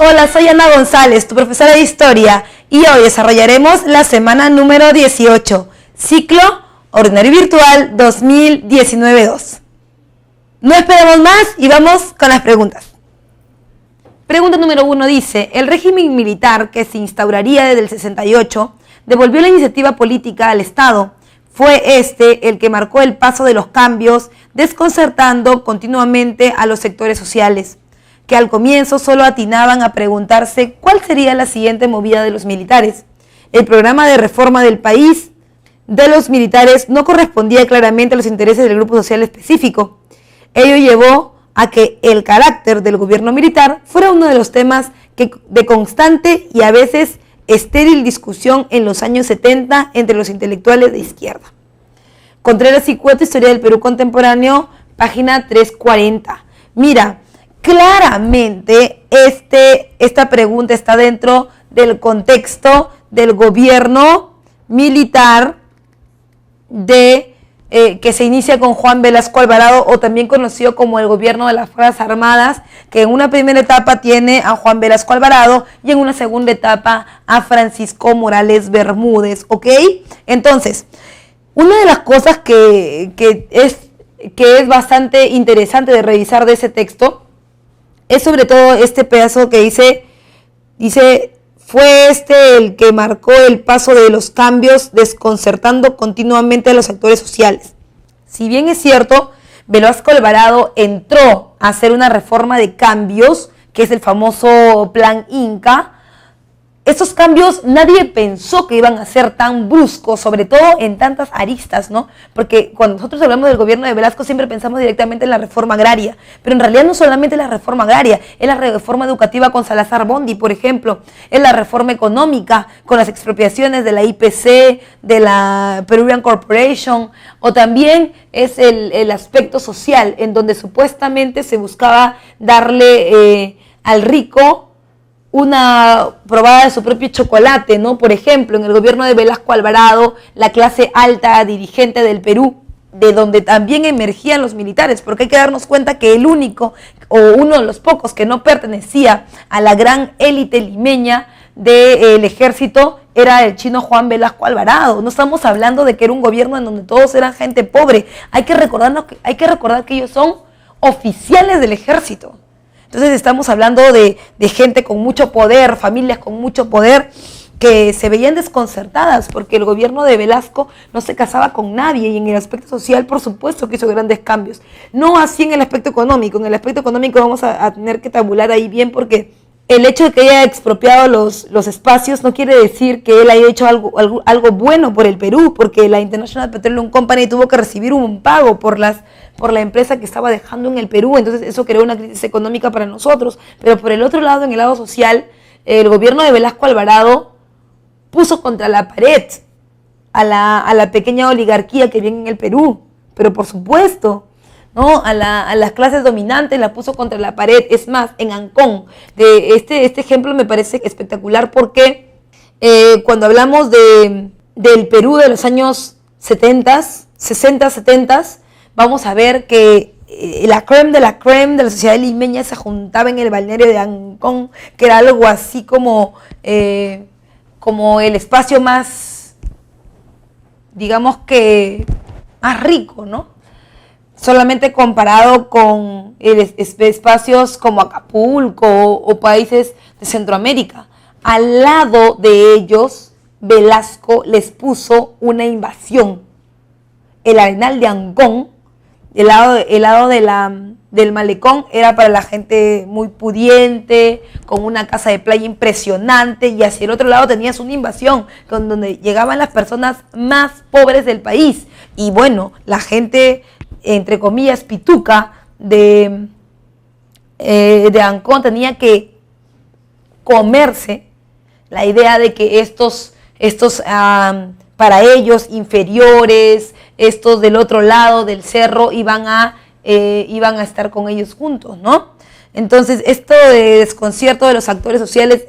Hola, soy Ana González, tu profesora de Historia, y hoy desarrollaremos la semana número 18, ciclo ordinario virtual 2019-2. No esperemos más y vamos con las preguntas. Pregunta número 1 dice, el régimen militar que se instauraría desde el 68 devolvió la iniciativa política al Estado. Fue este el que marcó el paso de los cambios, desconcertando continuamente a los sectores sociales, que al comienzo solo atinaban a preguntarse cuál sería la siguiente movida de los militares. El programa de reforma del país de los militares no correspondía claramente a los intereses del grupo social específico. Ello llevó a que el carácter del gobierno militar fuera uno de los temas de constante y a veces estéril discusión en los años 70 entre los intelectuales de izquierda. Contreras y Cueto, Historia del Perú Contemporáneo, página 340. Mira, claramente esta pregunta está dentro del contexto del gobierno militar que se inicia con Juan Velasco Alvarado, o también conocido como el gobierno de las Fuerzas Armadas, que en una primera etapa tiene a Juan Velasco Alvarado y en una segunda etapa a Francisco Morales Bermúdez, ¿ok? Entonces, una de las cosas que es bastante interesante de revisar de ese texto es sobre todo este pedazo que dice, fue el que marcó el paso de los cambios, desconcertando continuamente a los actores sociales. Si bien es cierto, Velasco Alvarado entró a hacer una reforma de cambios, que es el famoso Plan Inca, esos cambios nadie pensó que iban a ser tan bruscos, sobre todo en tantas aristas, ¿no? Porque cuando nosotros hablamos del gobierno de Velasco siempre pensamos directamente en la reforma agraria, pero en realidad no solamente la reforma agraria, es la reforma educativa con Salazar Bondi, por ejemplo, es la reforma económica con las expropiaciones de la IPC, de la Peruvian Corporation, o también es el aspecto social, en donde supuestamente se buscaba darle al rico una probada de su propio chocolate, ¿no? Por ejemplo, en el gobierno de Velasco Alvarado, la clase alta dirigente del Perú, de donde también emergían los militares, porque hay que darnos cuenta que el único, o uno de los pocos que no pertenecía a la gran élite limeña del ejército, era el chino Juan Velasco Alvarado. No estamos hablando de que era un gobierno en donde todos eran gente pobre. Hay que recordar que ellos son oficiales del ejército. Entonces estamos hablando de gente con mucho poder, familias con mucho poder, que se veían desconcertadas porque el gobierno de Velasco no se casaba con nadie, y en el aspecto social por supuesto que hizo grandes cambios. No así en el aspecto económico. En el aspecto económico vamos a tener que tabular ahí bien, porque el hecho de que haya expropiado los espacios no quiere decir que él haya hecho algo bueno por el Perú, porque la International Petroleum Company tuvo que recibir un pago por la empresa que estaba dejando en el Perú. Entonces eso creó una crisis económica para nosotros. Pero por el otro lado, en el lado social, el gobierno de Velasco Alvarado puso contra la pared a la pequeña oligarquía que viene en el Perú, pero por supuesto, ¿no? A las clases dominantes la puso contra la pared. Es más, en Ancón, este ejemplo me parece espectacular, porque cuando hablamos del Perú de los años 60, 60, 70, vamos a ver que la crème de la sociedad limeña se juntaba en el balneario de Ancón, que era algo así como el espacio más, digamos que más rico, ¿no? Solamente comparado con espacios como Acapulco o países de Centroamérica. Al lado de ellos, Velasco les puso una invasión. El Arenal de Ancón, el lado del malecón, era para la gente muy pudiente, con una casa de playa impresionante, y hacia el otro lado tenías una invasión, con donde llegaban las personas más pobres del país. Y bueno, la gente, entre comillas, pituca de Ancón tenía que comerse la idea de que estos para ellos inferiores, estos del otro lado del cerro, iban a estar con ellos juntos, ¿no? Entonces, esto de desconcierto de los actores sociales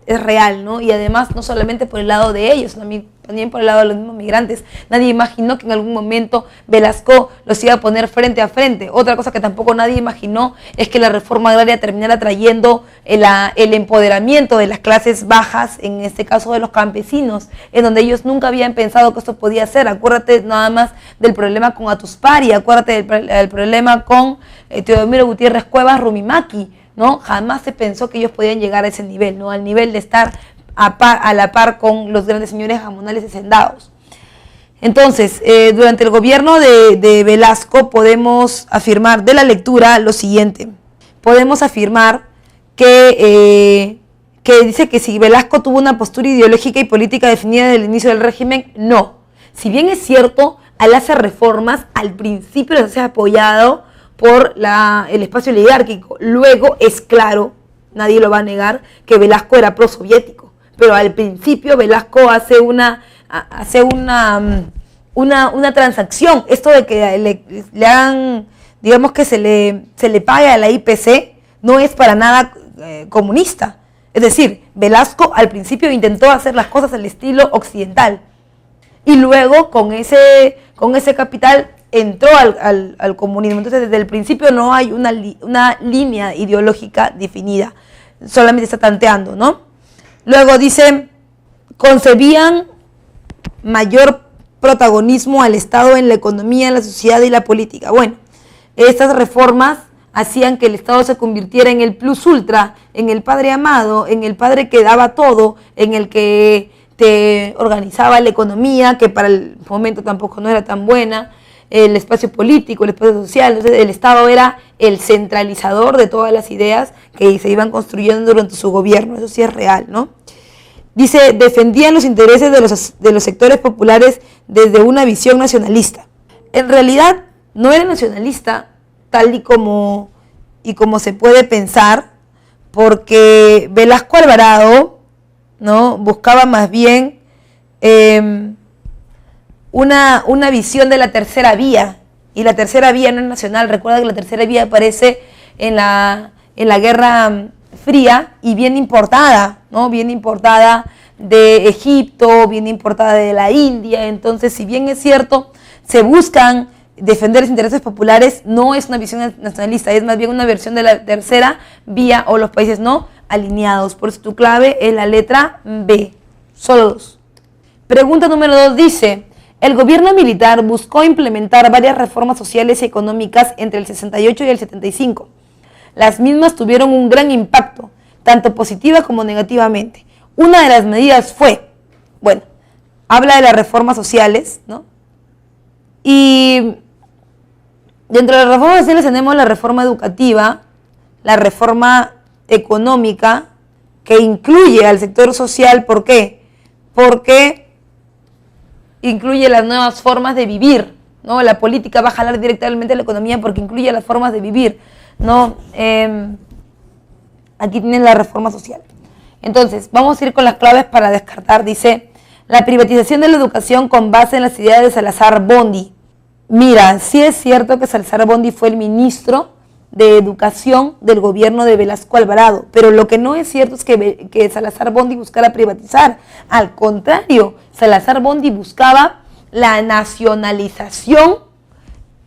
es real, ¿no? Y además no solamente por el lado de ellos, también por el lado de los mismos migrantes. Nadie imaginó que en algún momento Velasco los iba a poner frente a frente. Otra cosa que tampoco nadie imaginó es que la reforma agraria terminara trayendo el empoderamiento de las clases bajas, en este caso de los campesinos, en donde ellos nunca habían pensado que esto podía ser. Acuérdate nada más del problema con Atuspari, acuérdate del problema con Teodomiro Gutiérrez Cuevas Rumimaki, ¿no? Jamás se pensó que ellos podían llegar a ese nivel, ¿no? Al nivel de estar a la par con los grandes señores gamonales y hacendados. Entonces, durante el gobierno de Velasco podemos afirmar de la lectura lo siguiente. Podemos afirmar que dice que si Velasco tuvo una postura ideológica y política definida desde el inicio del régimen, no. Si bien es cierto, al hacer reformas, al principio las hace apoyado por el espacio oligárquico. Luego es claro, nadie lo va a negar, que Velasco era prosoviético. Pero al principio Velasco hace una transacción. Esto de que le hagan, digamos que se le pague a la IPC, no es para nada comunista. Es decir, Velasco al principio intentó hacer las cosas al estilo occidental. Y luego con ese capital entró al comunismo. Entonces desde el principio no hay una línea ideológica definida. Solamente está tanteando, ¿no? Luego dice, concebían mayor protagonismo al Estado en la economía, en la sociedad y la política. Bueno, estas reformas hacían que el Estado se convirtiera en el plus ultra, en el padre amado, en el padre que daba todo, en el que te organizaba la economía, que para el momento tampoco no era tan buena, el espacio político, el espacio social. Entonces el Estado era el centralizador de todas las ideas que se iban construyendo durante su gobierno. Eso sí es real, ¿no? Dice, defendían los intereses de los sectores populares desde una visión nacionalista. En realidad no era nacionalista tal y como se puede pensar, porque Velasco Alvarado, ¿no?, buscaba más bien una visión de la tercera vía, y la tercera vía no es nacional. Recuerda que la tercera vía aparece en la Guerra Fría y bien importada, ¿no? Bien importada de Egipto, bien importada de la India. Entonces, si bien es cierto, se buscan defender los intereses populares, no es una visión nacionalista, es más bien una versión de la tercera vía o los países no alineados. Por eso tu clave es la letra B, solo 2. Pregunta número 2 dice, el gobierno militar buscó implementar varias reformas sociales y económicas entre el 68 y el 75. Las mismas tuvieron un gran impacto, tanto positiva como negativamente. Una de las medidas fue, bueno, habla de las reformas sociales, ¿no? Y dentro de las reformas sociales tenemos la reforma educativa, la reforma económica, que incluye al sector social. ¿Por qué? Porque incluye las nuevas formas de vivir, ¿no? La política va a jalar directamente a la economía porque incluye las formas de vivir, ¿no? Aquí tienen la reforma social. Entonces, vamos a ir con las claves para descartar. Dice, la privatización de la educación con base en las ideas de Salazar Bondi. Mira, sí es cierto que Salazar Bondi fue el ministro de Educación del gobierno de Velasco Alvarado, pero lo que no es cierto es que Salazar Bondi buscara privatizar. Al contrario, Salazar Bondi buscaba la nacionalización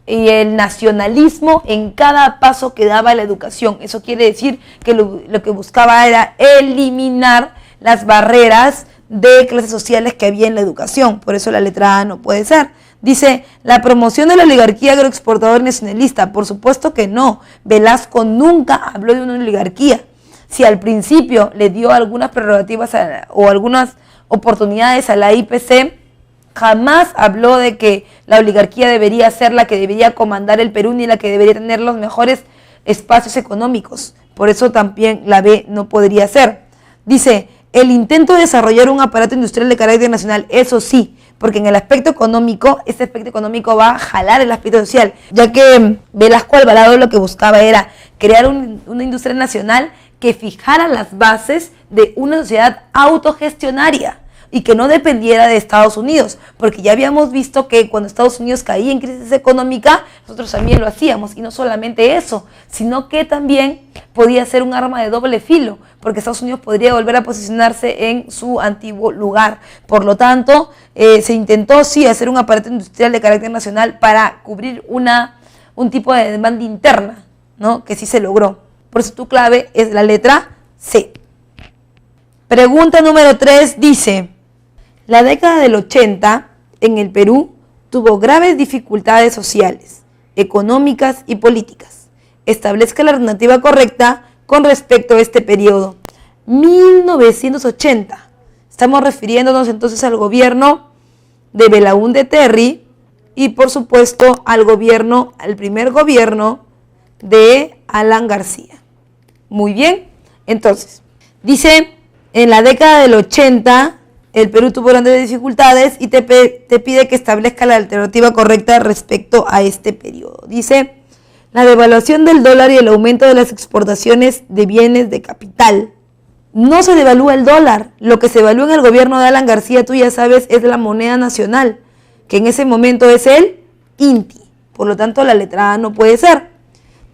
y el nacionalismo en cada paso que daba la educación. Eso quiere decir que lo que buscaba era eliminar las barreras de clases sociales que había en la educación. Por eso la letra A no puede ser. Dice, la promoción de la oligarquía agroexportadora nacionalista. Por supuesto que no. Velasco nunca habló de una oligarquía. Si al principio le dio algunas prerrogativas o algunas oportunidades a la IPC, jamás habló de que la oligarquía debería ser la que debería comandar el Perú ni la que debería tener los mejores espacios económicos. Por eso también la B no podría ser. Dice, el intento de desarrollar un aparato industrial de carácter nacional, eso sí, porque en el aspecto económico, este aspecto económico va a jalar el aspecto social, ya que Velasco Alvarado lo que buscaba era crear una industria nacional que fijara las bases de una sociedad autogestionaria. y que no dependiera de Estados Unidos, porque ya habíamos visto que cuando Estados Unidos caía en crisis económica, nosotros también lo hacíamos, y no solamente eso, sino que también podía ser un arma de doble filo, porque Estados Unidos podría volver a posicionarse en su antiguo lugar. Por lo tanto, se intentó sí hacer un aparato industrial de carácter nacional para cubrir un tipo de demanda interna, ¿no? Que sí se logró. Por eso tu clave es la letra C. Pregunta número 3 dice: la década del 80 en el Perú tuvo graves dificultades sociales, económicas y políticas. Establezca la alternativa correcta con respecto a este periodo. 1980. Estamos refiriéndonos entonces al gobierno de Belaúnde Terry y por supuesto al primer gobierno de Alan García. Muy bien, entonces, dice, en la década del 80, el Perú tuvo grandes dificultades y te pide que establezca la alternativa correcta respecto a este periodo. Dice, la devaluación del dólar y el aumento de las exportaciones de bienes de capital. No se devalúa el dólar, lo que se evalúa en el gobierno de Alan García, tú ya sabes, es la moneda nacional, que en ese momento es el INTI. Por lo tanto, la letra A no puede ser.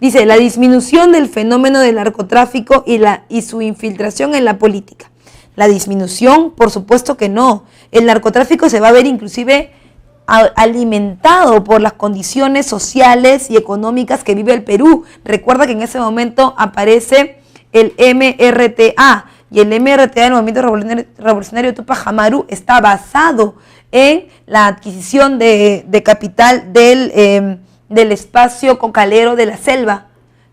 Dice, la disminución del fenómeno del narcotráfico y su infiltración en la política. La disminución, por supuesto que no. El narcotráfico se va a ver inclusive alimentado por las condiciones sociales y económicas que vive el Perú. Recuerda que en ese momento aparece el MRTA, y el MRTA, el Movimiento Revolucionario Tupac Amaru, está basado en la adquisición de capital del espacio cocalero de la selva,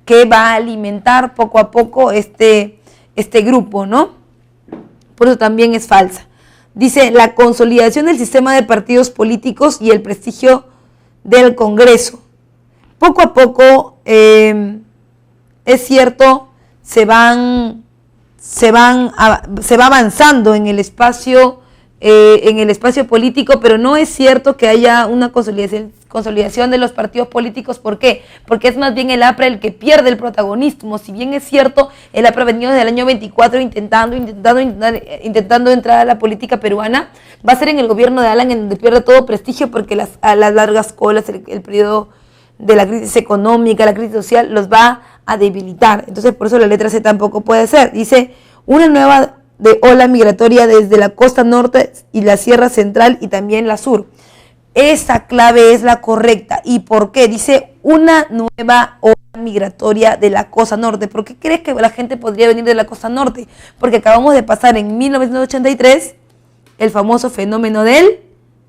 que va a alimentar poco a poco este grupo, ¿no? Por eso también es falsa. Dice, la consolidación del sistema de partidos políticos y el prestigio del Congreso. Poco a poco, es cierto, se va avanzando en el espacio político, pero no es cierto que haya una consolidación de los partidos políticos. ¿Por qué? Porque es más bien el APRA el que pierde el protagonismo. Si bien es cierto, el APRA ha venido desde el año 24 intentando entrar a la política peruana, va a ser en el gobierno de Alan en donde pierde todo prestigio, porque a las largas colas, el periodo de la crisis económica, la crisis social, los va a debilitar. Entonces, por eso la letra C tampoco puede ser. Dice, una nueva de ola migratoria desde la costa norte y la sierra central y también la sur. Esa clave es la correcta. ¿Y por qué? Dice, una nueva ola migratoria de la costa norte. ¿Por qué crees que la gente podría venir de la costa norte? Porque acabamos de pasar en 1983 el famoso fenómeno del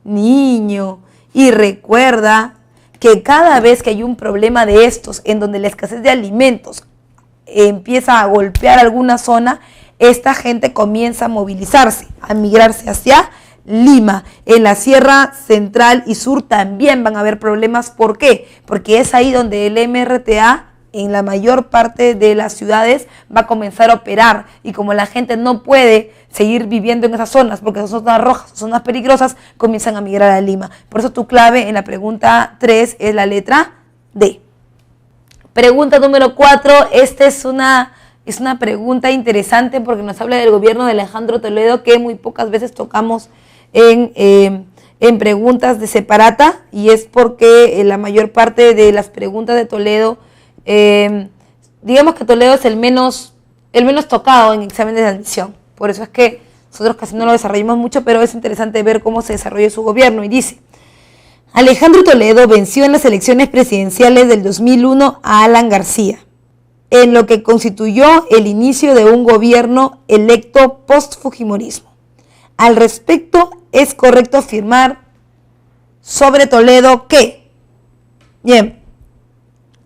Niño. Y recuerda que cada vez que hay un problema de estos, en donde la escasez de alimentos empieza a golpear alguna zona, esta gente comienza a movilizarse, a migrarse hacia Lima. En la sierra central y sur también van a haber problemas. ¿Por qué? Porque es ahí donde el MRTA en la mayor parte de las ciudades va a comenzar a operar, y como la gente no puede seguir viviendo en esas zonas porque son zonas rojas, son zonas peligrosas, comienzan a migrar a Lima. Por eso tu clave en la pregunta 3 es la letra D. Pregunta número 4, esta es una pregunta interesante porque nos habla del gobierno de Alejandro Toledo, que muy pocas veces tocamos en preguntas de separata, y es porque la mayor parte de las preguntas de Toledo, digamos que Toledo es el menos tocado en exámenes de admisión. Por eso es que nosotros casi no lo desarrollamos mucho, pero es interesante ver cómo se desarrolló su gobierno. Y dice, Alejandro Toledo venció en las elecciones presidenciales del 2001 a Alan García, en lo que constituyó el inicio de un gobierno electo post-fujimorismo. Al respecto, es correcto afirmar sobre Toledo que, bien,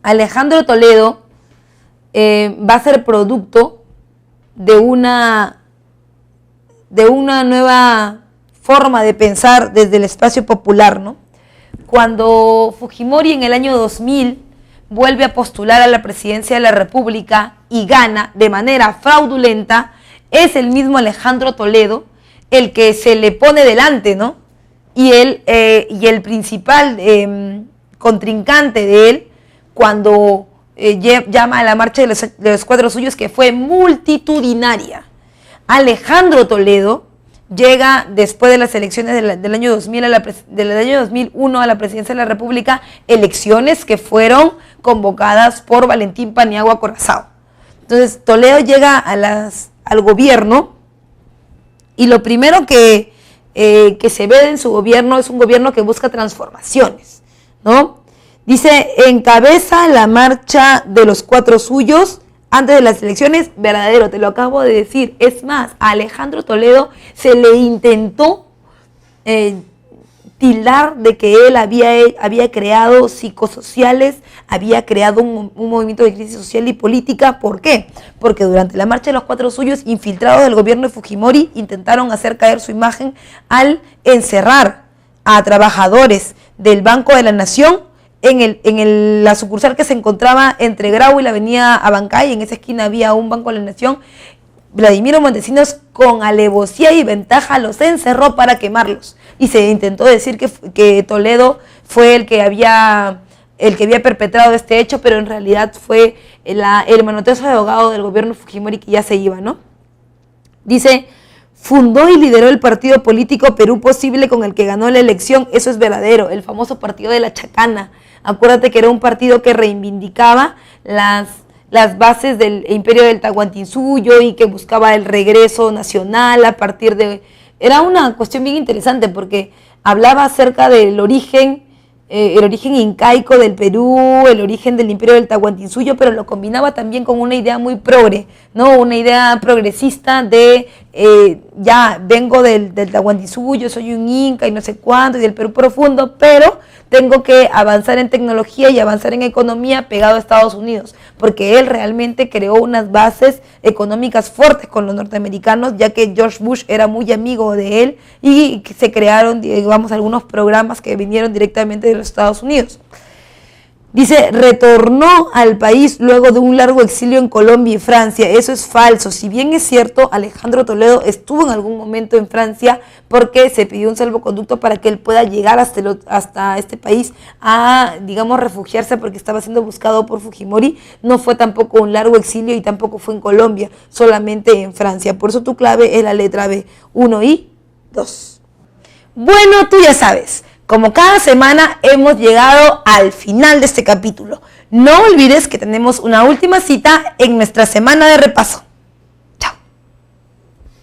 Alejandro Toledo va a ser producto de una nueva forma de pensar desde el espacio popular, ¿no? Cuando Fujimori en el año 2000 vuelve a postular a la presidencia de la República y gana de manera fraudulenta, es el mismo Alejandro Toledo el que se le pone delante, ¿no? Y el principal contrincante de él, cuando llama a la marcha de los 4 suyos, que fue multitudinaria. Alejandro Toledo llega después de las elecciones del año 2000 del año 2001 a la presidencia de la República, elecciones que fueron convocadas por Valentín Paniagua Corazao. Entonces Toledo llega al gobierno y lo primero que se ve en su gobierno es un gobierno que busca transformaciones, ¿no? Dice, encabeza la marcha de los 4 suyos antes de las elecciones, verdadero, te lo acabo de decir. Es más, a Alejandro Toledo se le intentó tildar de que él había creado psicosociales, había creado un movimiento de crisis social y política. ¿Por qué? Porque durante la marcha de los 4 suyos, infiltrados del gobierno de Fujimori, intentaron hacer caer su imagen al encerrar a trabajadores del Banco de la Nación en la sucursal que se encontraba entre Grau y la avenida Abancay. En esa esquina había un Banco de la Nación. Vladimiro Montesinos, con alevosía y ventaja, los encerró para quemarlos. Y se intentó decir que Toledo fue el que había perpetrado este hecho, pero en realidad fue el manotazo de abogado del gobierno Fujimori que ya se iba, ¿no? Dice, fundó y lideró el partido político Perú Posible, con el que ganó la elección. Eso es verdadero, el famoso partido de la Chacana. Acuérdate que era un partido que reivindicaba las bases del imperio del Tahuantinsuyo y que buscaba el regreso nacional a partir de... Era una cuestión bien interesante porque hablaba acerca del origen incaico del Perú, el origen del imperio del Tahuantinsuyo, pero lo combinaba también con una idea muy progre, ¿no? Una idea progresista de ya vengo del Tahuantinsuyo, soy un inca y no sé cuánto, y del Perú profundo, pero tengo que avanzar en tecnología y avanzar en economía pegado a Estados Unidos, porque él realmente creó unas bases económicas fuertes con los norteamericanos, ya que George Bush era muy amigo de él y se crearon, digamos, algunos programas que vinieron directamente de los Estados Unidos. Dice, retornó al país luego de un largo exilio en Colombia y Francia. Eso es falso. Si bien es cierto, Alejandro Toledo estuvo en algún momento en Francia porque se pidió un salvoconducto para que él pueda llegar hasta este país a, digamos, refugiarse porque estaba siendo buscado por Fujimori. No fue tampoco un largo exilio y tampoco fue en Colombia, solamente en Francia. Por eso tu clave es la letra B, 1 y 2. Bueno, tú ya sabes. Como cada semana hemos llegado al final de este capítulo. No olvides que tenemos una última cita en nuestra semana de repaso.